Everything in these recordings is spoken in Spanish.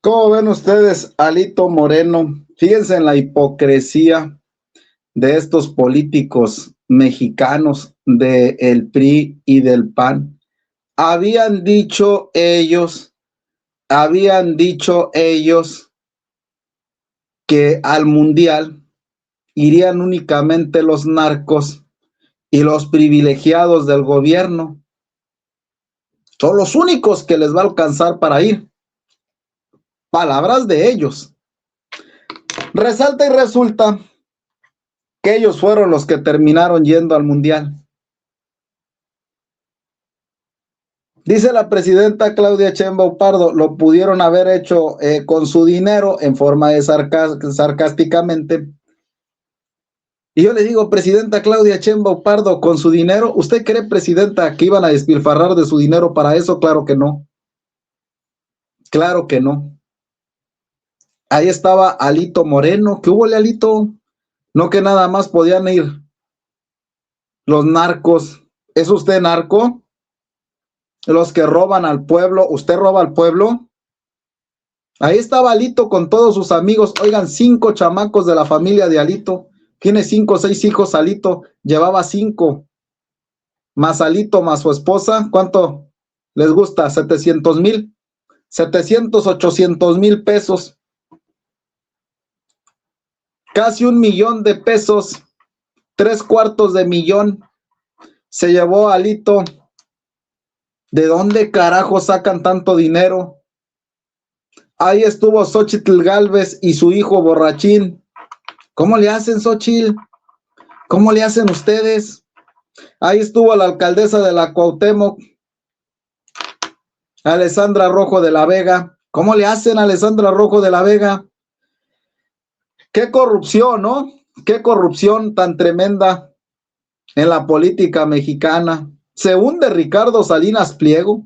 ¿Cómo ven ustedes, Alito Moreno? Fíjense en la hipocresía de estos políticos mexicanos del PRI y del PAN. Habían dicho ellos, habían dicho ellos que al mundial irían únicamente los narcos y los privilegiados del gobierno. Son los únicos que les va a alcanzar para ir. Palabras de ellos. Resalta y resulta que ellos fueron los que terminaron yendo al mundial. Dice la presidenta Claudia Sheinbaum Pardo, lo pudieron haber hecho con su dinero en forma de sarcásticamente. Y yo le digo, presidenta Claudia Sheinbaum Pardo, con su dinero, ¿usted cree, presidenta, que iban a despilfarrar de su dinero para eso? Claro que no. Claro que no. Ahí estaba Alito Moreno. ¿Qué hubo, Alito? No, que nada más podían ir los narcos. ¿Es usted narco? Los que roban al pueblo. ¿Usted roba al pueblo? Ahí estaba Alito con todos sus amigos. Oigan, 5 chamacos de la familia de Alito. Tiene 5 o 6 hijos Alito. Llevaba 5. Más Alito, más su esposa. ¿Cuánto les gusta? 700,000. 700, 800,000 pesos. Casi 1,000,000 de pesos. 3/4 de 1,000,000 se llevó Alito. ¿De dónde carajo sacan tanto dinero? Ahí estuvo Xóchitl Gálvez y su hijo borrachín. ¿Cómo le hacen, Xóchitl? ¿Cómo le hacen ustedes? Ahí estuvo la alcaldesa de la Cuauhtémoc, Alessandra Rojo de la Vega. ¿Cómo le hacen a Alessandra Rojo de la Vega? Qué corrupción, ¿no? Qué corrupción tan tremenda en la política mexicana. Se hunde Ricardo Salinas Pliego.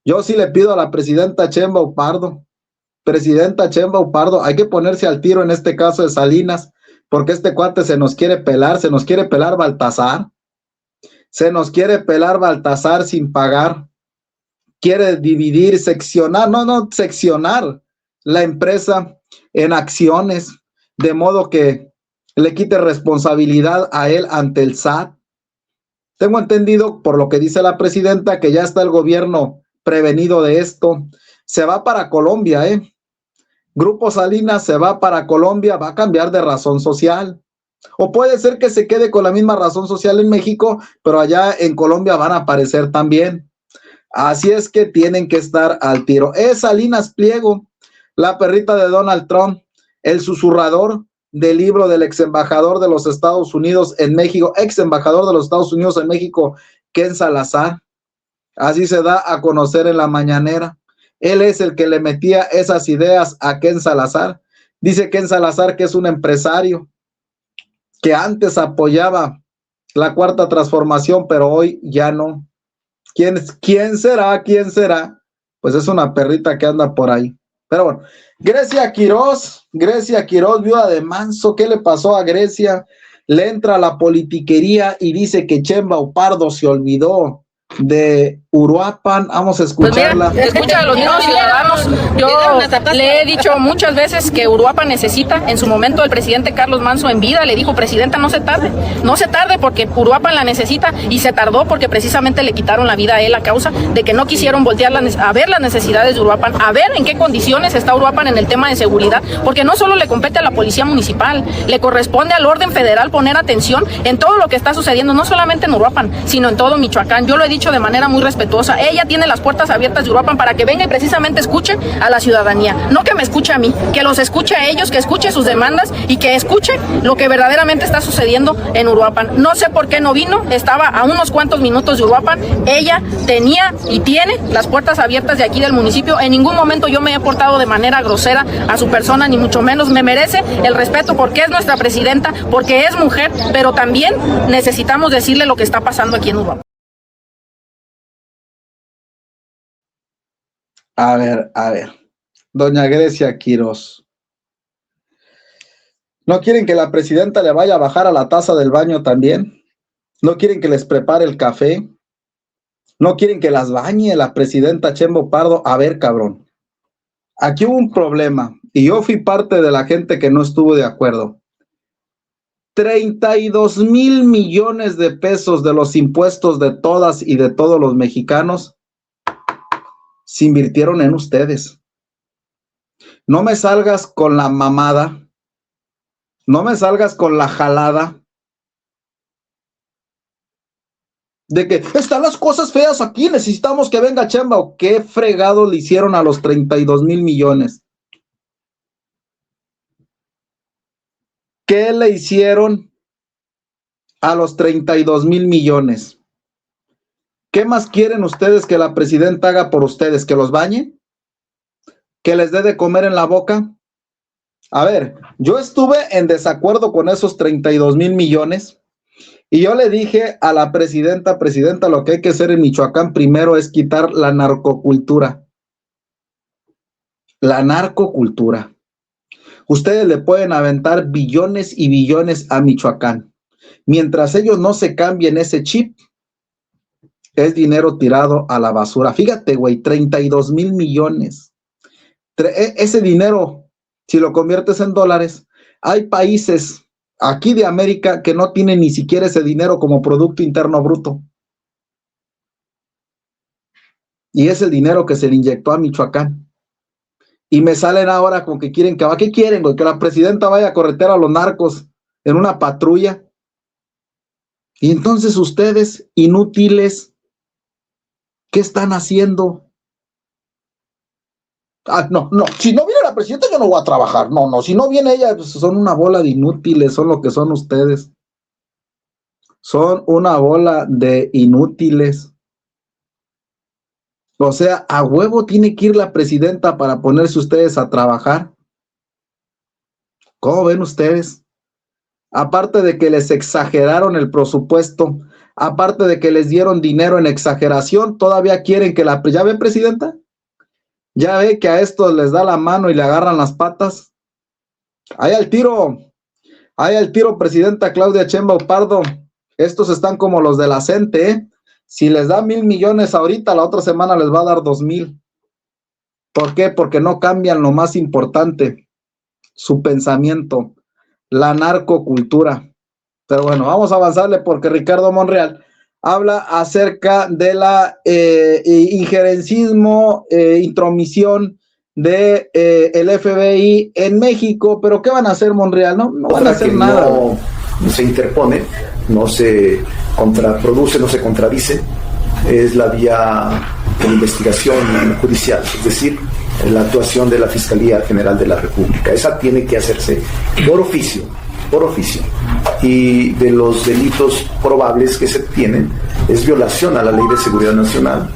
Yo sí le pido a la presidenta Sheinbaum Pardo, presidenta Sheinbaum Pardo, hay que ponerse al tiro en este caso de Salinas, porque este cuate se nos quiere pelar Baltasar, se nos quiere pelar Baltasar sin pagar, quiere dividir, seccionar la empresa en acciones, de modo que le quite responsabilidad a él ante el SAT. Tengo entendido, por lo que dice la presidenta, que ya está el gobierno prevenido de esto. Se va para Colombia, Grupo Salinas se va para Colombia, va a cambiar de razón social. O puede ser que se quede con la misma razón social en México, pero allá en Colombia van a aparecer también. Así es que tienen que estar al tiro. Es Salinas Pliego, la perrita de Donald Trump, el susurrador del libro del ex embajador de los Estados Unidos en México, ex embajador de los Estados Unidos en México, Ken Salazar. Así se da a conocer en la mañanera. Él es el que le metía esas ideas a Ken Salazar. Dice Ken Salazar que es un empresario que antes apoyaba la cuarta transformación, pero hoy ya no. ¿Quién será? ¿Quién será? Pues es una perrita que anda por ahí. Pero bueno, Grecia Quiroz, viuda de Manso. ¿Qué le pasó a Grecia? Le entra la politiquería y dice que Sheinbaum Pardo se olvidó de Uruapan. Vamos a escucharla. Pues mira, escucha a los mismos ciudadanos. Yo le he dicho muchas veces que Uruapan necesita, en su momento el presidente Carlos Manso en vida le dijo, presidenta, no se tarde porque Uruapan la necesita, y se tardó porque precisamente le quitaron la vida a él a causa de que no quisieron voltear a ver las necesidades de Uruapan, a ver en qué condiciones está Uruapan en el tema de seguridad, porque no solo le compete a la policía municipal, le corresponde al orden federal poner atención en todo lo que está sucediendo, no solamente en Uruapan, sino en todo Michoacán. Yo lo he dicho de manera muy respetuosa, ella tiene las puertas abiertas de Uruapan para que venga y precisamente escuche a la ciudadanía, no que me escuche a mí, que los escuche a ellos, que escuche sus demandas y que escuche lo que verdaderamente está sucediendo en Uruapan. No sé por qué no vino, estaba a unos cuantos minutos de Uruapan, ella tenía y tiene las puertas abiertas de aquí del municipio. En ningún momento yo me he portado de manera grosera a su persona, ni mucho menos. Me merece el respeto porque es nuestra presidenta, porque es mujer, pero también necesitamos decirle lo que está pasando aquí en Uruapan. A ver, doña Grecia Quiroz, ¿no quieren que la presidenta le vaya a bajar a la taza del baño también? ¿No quieren que les prepare el café? ¿No quieren que las bañe la presidenta Sheinbaum Pardo? A ver, cabrón, aquí hubo un problema y yo fui parte de la gente que no estuvo de acuerdo. 32,000 millones de pesos de los impuestos de todas y de todos los mexicanos se invirtieron en ustedes. No me salgas con la mamada, no me salgas con la jalada de que están las cosas feas aquí, necesitamos que venga Sheinbaum. ¿Qué fregado le hicieron a los 32,000 millones? ¿Qué le hicieron a los 32,000 millones? ¿Qué más quieren ustedes que la presidenta haga por ustedes? ¿Que los bañe? ¿Que les dé de comer en la boca? A ver, yo estuve en desacuerdo con esos 32,000 millones y yo le dije a la presidenta, lo que hay que hacer en Michoacán primero es quitar la narcocultura. La narcocultura. Ustedes le pueden aventar billones y billones a Michoacán. Mientras ellos no se cambien ese chip, es dinero tirado a la basura. Fíjate, güey, 32,000 millones. Ese dinero, si lo conviertes en dólares, hay países aquí de América que no tienen ni siquiera ese dinero como Producto Interno Bruto. Y es el dinero que se le inyectó a Michoacán. Y me salen ahora con que quieren que va. ¿Qué quieren, güey? Que la presidenta vaya a corretear a los narcos en una patrulla. Y entonces ustedes, inútiles, ¿qué están haciendo? No, si no viene la presidenta yo no voy a trabajar. No, si no viene ella, pues son una bola de inútiles, son lo que son ustedes. Son una bola de inútiles. O sea, a huevo tiene que ir la presidenta para ponerse ustedes a trabajar. ¿Cómo ven ustedes? Aparte de que les exageraron el presupuesto, aparte de que les dieron dinero en exageración, todavía quieren que la... ¿Ya ve, presidenta? ¿Ya ve que a estos les da la mano y le agarran las patas? Ahí al tiro, presidenta Claudia Sheinbaum Pardo. Estos están como los de la CENTE, ¿eh? Si les da 1,000 millones ahorita, la otra semana les va a dar 2,000. ¿Por qué? Porque no cambian lo más importante, su pensamiento, la narcocultura. Pero bueno, vamos a avanzarle porque Ricardo Monreal habla acerca de la injerencismo, intromisión de el FBI en México. Pero ¿qué van a hacer, Monreal? No van a hacer nada. No se interpone, no se contraproduce, no se contradice, es la vía de investigación judicial, es decir, la actuación de la Fiscalía General de la República. Esa tiene que hacerse por oficio, y de los delitos probables que se tienen es violación a la Ley de Seguridad Nacional,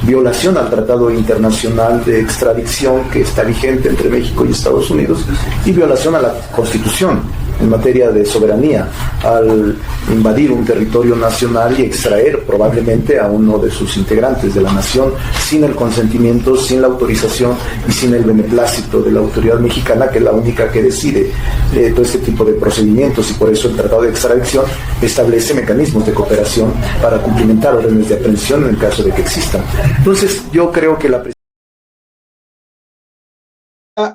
violación al Tratado Internacional de Extradición que está vigente entre México y Estados Unidos y violación a la Constitución en materia de soberanía al invadir un territorio nacional y extraer probablemente a uno de sus integrantes de la nación sin el consentimiento, sin la autorización y sin el beneplácito de la autoridad mexicana, que es la única que decide todo este tipo de procedimientos, y por eso el Tratado de Extradición establece mecanismos de cooperación para cumplimentar órdenes de aprehensión en el caso de que existan. Entonces yo creo que la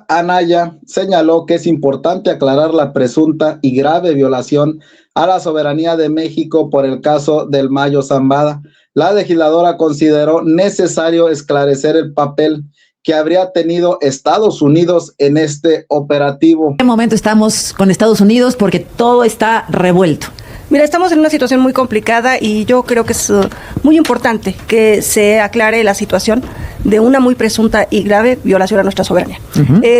Anaya señaló que es importante aclarar la presunta y grave violación a la soberanía de México por el caso del Mayo Zambada. La legisladora consideró necesario esclarecer el papel que habría tenido Estados Unidos en este operativo. ¿En qué momento estamos con Estados Unidos? Porque todo está revuelto. Mira, estamos en una situación muy complicada y yo creo que es muy importante que se aclare la situación de una muy presunta y grave violación a nuestra soberanía.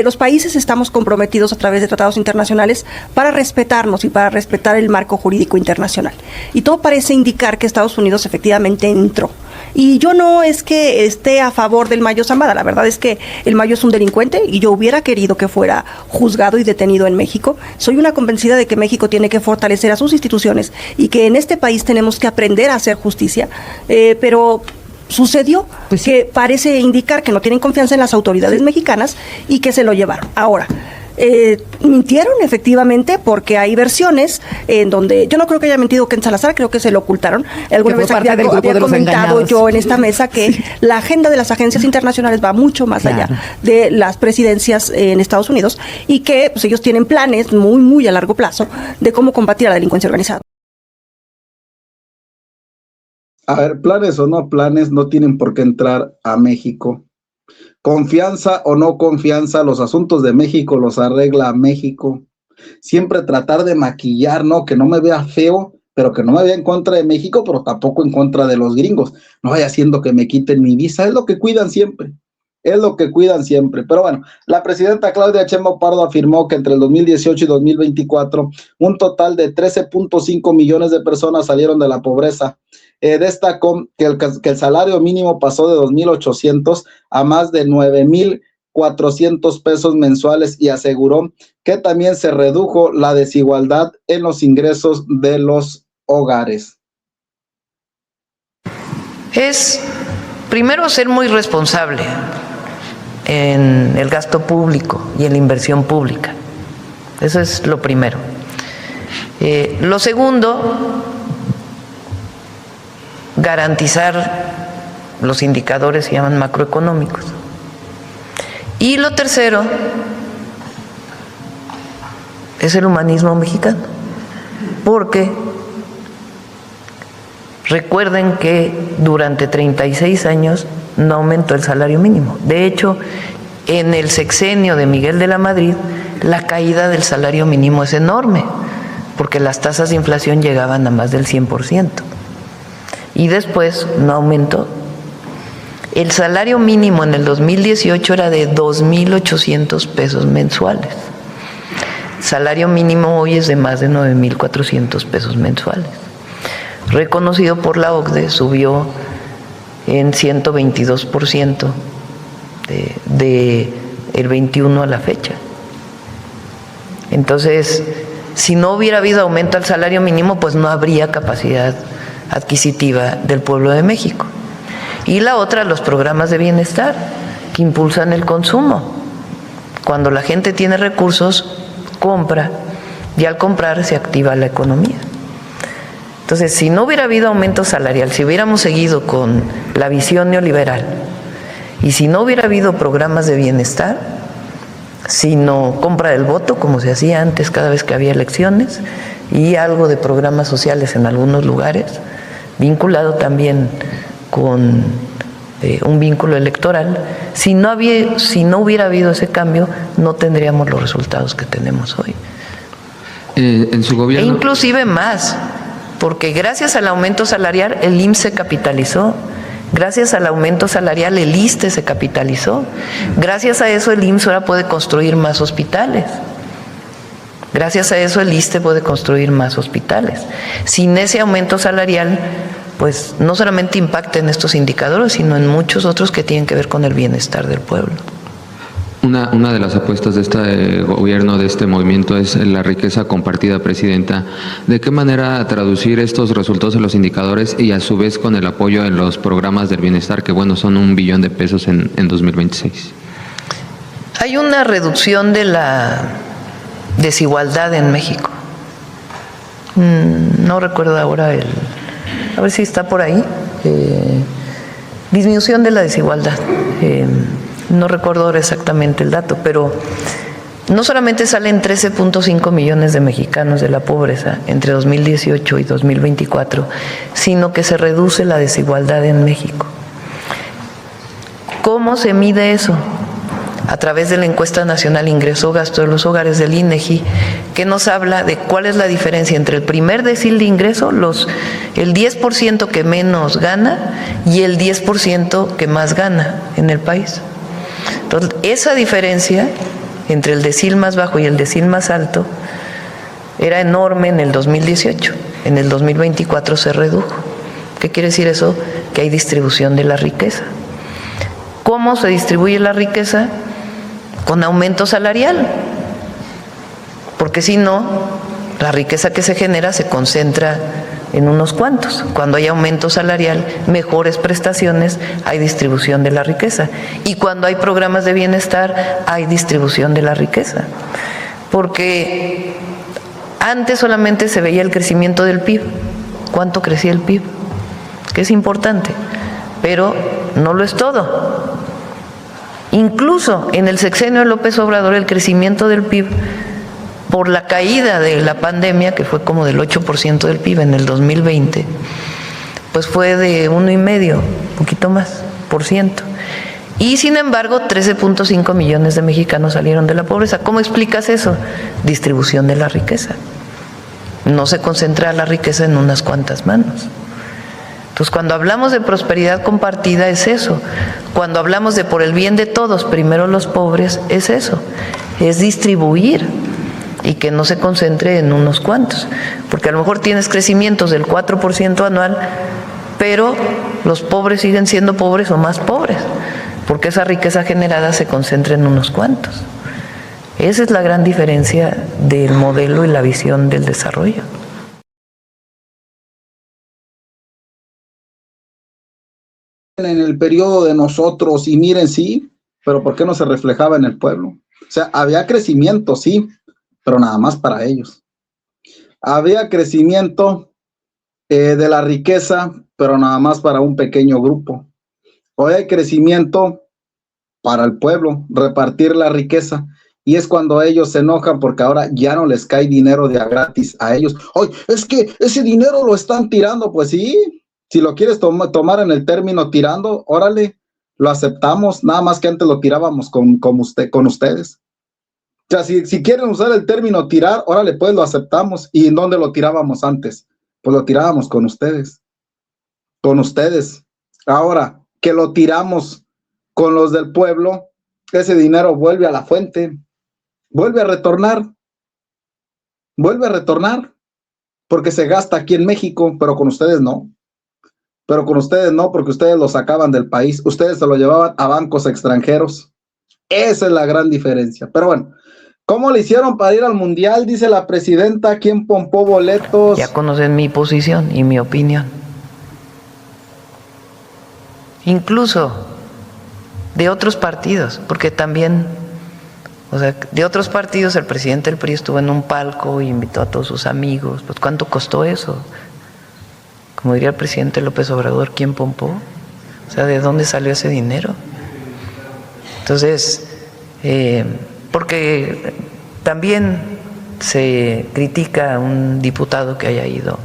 Los países estamos comprometidos a través de tratados internacionales para respetarnos y para respetar el marco jurídico internacional. Y todo parece indicar que Estados Unidos efectivamente entró. Y yo no es que esté a favor del Mayo Zambada, la verdad es que el Mayo es un delincuente y yo hubiera querido que fuera juzgado y detenido en México. Soy una convencida de que México tiene que fortalecer a sus instituciones y que en este país tenemos que aprender a hacer justicia, pero sucedió que parece indicar que no tienen confianza en las autoridades mexicanas y que se lo llevaron. Ahora, mintieron efectivamente, porque hay versiones en donde, yo no creo que haya mentido Ken Salazar, creo que se lo ocultaron. Alguna vez había comentado yo en esta mesa que sí, la agenda de las agencias internacionales va mucho más allá de las presidencias en Estados Unidos, y que pues ellos tienen planes muy, muy a largo plazo de cómo combatir a la delincuencia organizada. A ver, planes o no planes, no tienen por qué entrar a México. Confianza o no confianza, los asuntos de México los arregla México. Siempre tratar de maquillar, ¿no? Que no me vea feo, pero que no me vea en contra de México, pero tampoco en contra de los gringos. No vaya haciendo que me quiten mi visa, es lo que cuidan siempre. Es lo que cuidan siempre. Pero bueno, la presidenta Claudia Sheinbaum Pardo afirmó que entre el 2018 y 2024 un total de 13.5 millones de personas salieron de la pobreza. Destacó que el salario mínimo pasó de 2.800 a más de 9.400 pesos mensuales, y aseguró que también se redujo la desigualdad en los ingresos de los hogares. Es primero ser muy responsable en el gasto público y en la inversión pública. Eso es lo primero. Lo segundo, garantizar los indicadores se llaman macroeconómicos. Y lo tercero es el humanismo mexicano, porque recuerden que durante 36 años no aumentó el salario mínimo. De hecho, en el sexenio de Miguel de la Madrid, la caída del salario mínimo es enorme, porque las tasas de inflación llegaban a más del 100%. Y después no aumentó. El salario mínimo en el 2018 era de 2.800 pesos mensuales. El salario mínimo hoy es de más de 9.400 pesos mensuales. Reconocido por la OCDE, subió en 122% de el 21 a la fecha. Entonces, si no hubiera habido aumento al salario mínimo, pues no habría capacidad adquisitiva del pueblo de México. Y la otra, los programas de bienestar que impulsan el consumo. Cuando la gente tiene recursos, compra, y al comprar se activa la economía. Entonces, si no hubiera habido aumento salarial, si hubiéramos seguido con la visión neoliberal, y si no hubiera habido programas de bienestar, sino compra del voto, como se hacía antes cada vez que había elecciones, y algo de programas sociales en algunos lugares, vinculado también con un vínculo electoral, si no hubiera habido ese cambio, no tendríamos los resultados que tenemos hoy. En su gobierno. E inclusive más, porque gracias al aumento salarial el IMSS se capitalizó, gracias al aumento salarial el ISSSTE se capitalizó, gracias a eso el IMSS ahora puede construir más hospitales. Gracias a eso el ISSSTE puede construir más hospitales. Sin ese aumento salarial, pues no solamente impacta en estos indicadores, sino en muchos otros que tienen que ver con el bienestar del pueblo. Una de las apuestas de este gobierno, de este movimiento, es la riqueza compartida, presidenta. ¿De qué manera traducir estos resultados en los indicadores y a su vez con el apoyo en los programas del bienestar, que bueno, son 1 billón de pesos en 2026? Hay una reducción de la desigualdad en México. No recuerdo ahora a ver si está por ahí. Disminución de la desigualdad. No recuerdo ahora exactamente el dato, pero no solamente salen 13.5 millones de mexicanos de la pobreza entre 2018 y 2024, sino que se reduce la desigualdad en México. ¿Cómo se mide eso? A través de la encuesta nacional ingreso-gasto de los hogares del INEGI, que nos habla de cuál es la diferencia entre el primer decil de ingreso, el 10% que menos gana y el 10% que más gana en el país. Entonces, esa diferencia entre el decil más bajo y el decil más alto era enorme en el 2018. En el 2024 se redujo. ¿Qué quiere decir eso? Que hay distribución de la riqueza. ¿Cómo se distribuye la riqueza? Con aumento salarial. Porque si no, la riqueza que se genera se concentra en unos cuantos. Cuando hay aumento salarial, mejores prestaciones, hay distribución de la riqueza. Y cuando hay programas de bienestar, hay distribución de la riqueza. porque antes solamente se veía el crecimiento del PIB, cuánto crecía el PIB, que es importante, pero no lo es todo. Incluso en el sexenio de López Obrador el crecimiento del PIB, por la caída de la pandemia, que fue como del 8% del PIB en el 2020, pues fue de 1,5%, poquito más, por ciento. Y sin embargo, 13.5 millones de mexicanos salieron de la pobreza. ¿Cómo explicas eso? Distribución de la riqueza. No se concentra la riqueza en unas cuantas manos. Entonces, cuando hablamos de prosperidad compartida es eso. Cuando hablamos de por el bien de todos, primero los pobres, es eso. Es distribuir y que no se concentre en unos cuantos. Porque a lo mejor tienes crecimientos del 4% anual, pero los pobres siguen siendo pobres o más pobres, porque esa riqueza generada se concentra en unos cuantos. Esa es la gran diferencia del modelo y la visión del desarrollo. En el periodo de nosotros, y miren, sí, pero ¿por qué no se reflejaba en el pueblo? O sea, había crecimiento, sí, pero nada más para ellos. Había crecimiento de la riqueza, pero nada más para un pequeño grupo. Hoy hay crecimiento para el pueblo, repartir la riqueza, y es cuando ellos se enojan porque ahora ya no les cae dinero de a gratis a ellos. ¡Ay, es que ese dinero lo están tirando! Pues sí, si lo quieres tomar en el término tirando, órale, lo aceptamos, nada más que antes lo tirábamos con ustedes. O sea, si quieren usar el término tirar, órale, pues lo aceptamos. ¿Y en dónde lo tirábamos antes? Pues lo tirábamos con ustedes. Con ustedes. Ahora que lo tiramos con los del pueblo, ese dinero vuelve a la fuente, vuelve a retornar, porque se gasta aquí en México, pero con ustedes no. Pero con ustedes no, porque ustedes lo sacaban del país, ustedes se lo llevaban a bancos extranjeros. Esa es la gran diferencia. Pero bueno, ¿cómo le hicieron para ir al mundial? Dice la presidenta, ¿quién pompó boletos? Ya conocen mi posición y mi opinión. Incluso de otros partidos, porque también, o sea, de otros partidos el presidente del PRI estuvo en un palco y invitó a todos sus amigos. Pues ¿cuánto costó eso? Como diría el presidente López Obrador, ¿quién pompó? O sea, ¿de dónde salió ese dinero? Entonces, porque también se critica a un diputado que haya ido,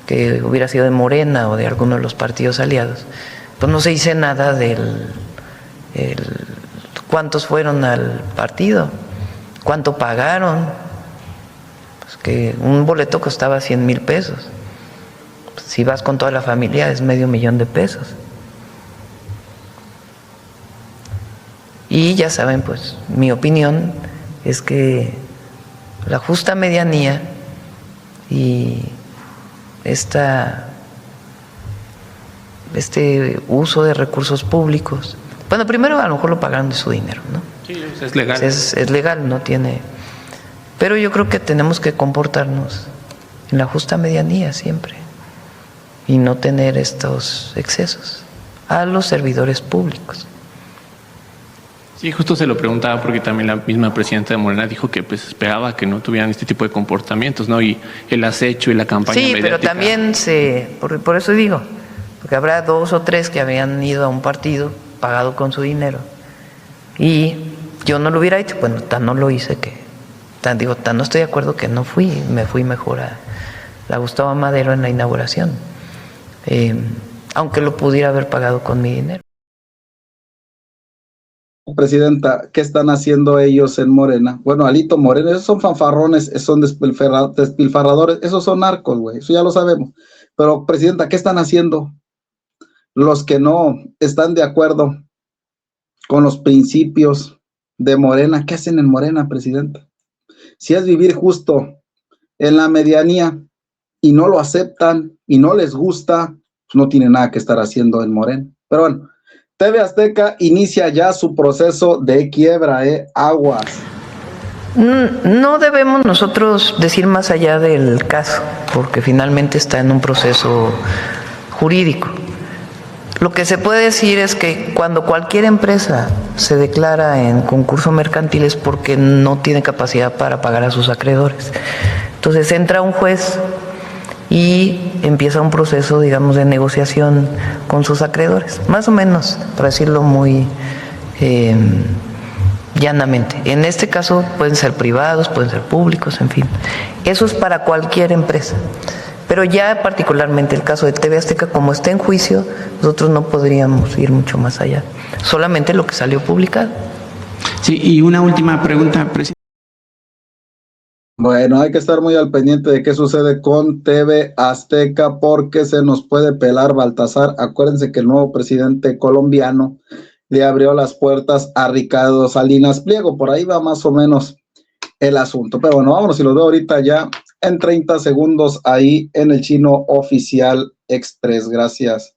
que hubiera sido de Morena o de alguno de los partidos aliados, pues no se dice nada del cuántos fueron al partido, cuánto pagaron, pues que un boleto costaba 100,000 pesos. Si vas con toda la familia es $500,000 de pesos. Y ya saben, pues mi opinión es que la justa medianía y este uso de recursos públicos, bueno, primero a lo mejor lo pagaron de su dinero, ¿no? Sí, es legal. Es legal, no tiene. Pero yo creo que tenemos que comportarnos en la justa medianía siempre y no tener estos excesos a los servidores públicos. Sí, justo se lo preguntaba porque también la misma presidenta de Morena dijo que pues esperaba que no tuvieran este tipo de comportamientos, ¿no? Y el acecho y la campaña mediática. Pero también por eso digo, porque habrá 2 o 3 que habían ido a un partido pagado con su dinero y yo no lo hubiera hecho, bueno, tan no lo hice que, tan no estoy de acuerdo que no fui, me fui mejor a la Gustavo Madero en la inauguración, aunque lo pudiera haber pagado con mi dinero. Presidenta, ¿qué están haciendo ellos en Morena? Bueno, Alito Moreno, esos son fanfarrones, esos son despilfarradores, esos son narcos, güey, eso ya lo sabemos. Pero, Presidenta, ¿qué están haciendo los que no están de acuerdo con los principios de Morena? ¿Qué hacen en Morena, Presidenta? Si es vivir justo en la medianía y no lo aceptan y no les gusta, pues no tiene nada que estar haciendo en Morena. Pero bueno, TV Azteca inicia ya su proceso de quiebra, aguas. No debemos nosotros decir más allá del caso, porque finalmente está en un proceso jurídico. Lo que se puede decir es que cuando cualquier empresa se declara en concurso mercantil es porque no tiene capacidad para pagar a sus acreedores. Entonces entra un juez y empieza un proceso, digamos, de negociación con sus acreedores, más o menos, para decirlo muy llanamente. En este caso pueden ser privados, pueden ser públicos, en fin. Eso es para cualquier empresa. Pero ya particularmente el caso de TV Azteca, como está en juicio, nosotros no podríamos ir mucho más allá. Solamente lo que salió publicado. Sí, y una última pregunta, presidente. Bueno, hay que estar muy al pendiente de qué sucede con TV Azteca porque se nos puede pelar Baltasar. Acuérdense que el nuevo presidente colombiano le abrió las puertas a Ricardo Salinas Pliego. Por ahí va más o menos el asunto. Pero bueno, vámonos, y los veo ahorita ya en 30 segundos ahí en el Chino Oficial Express. Gracias.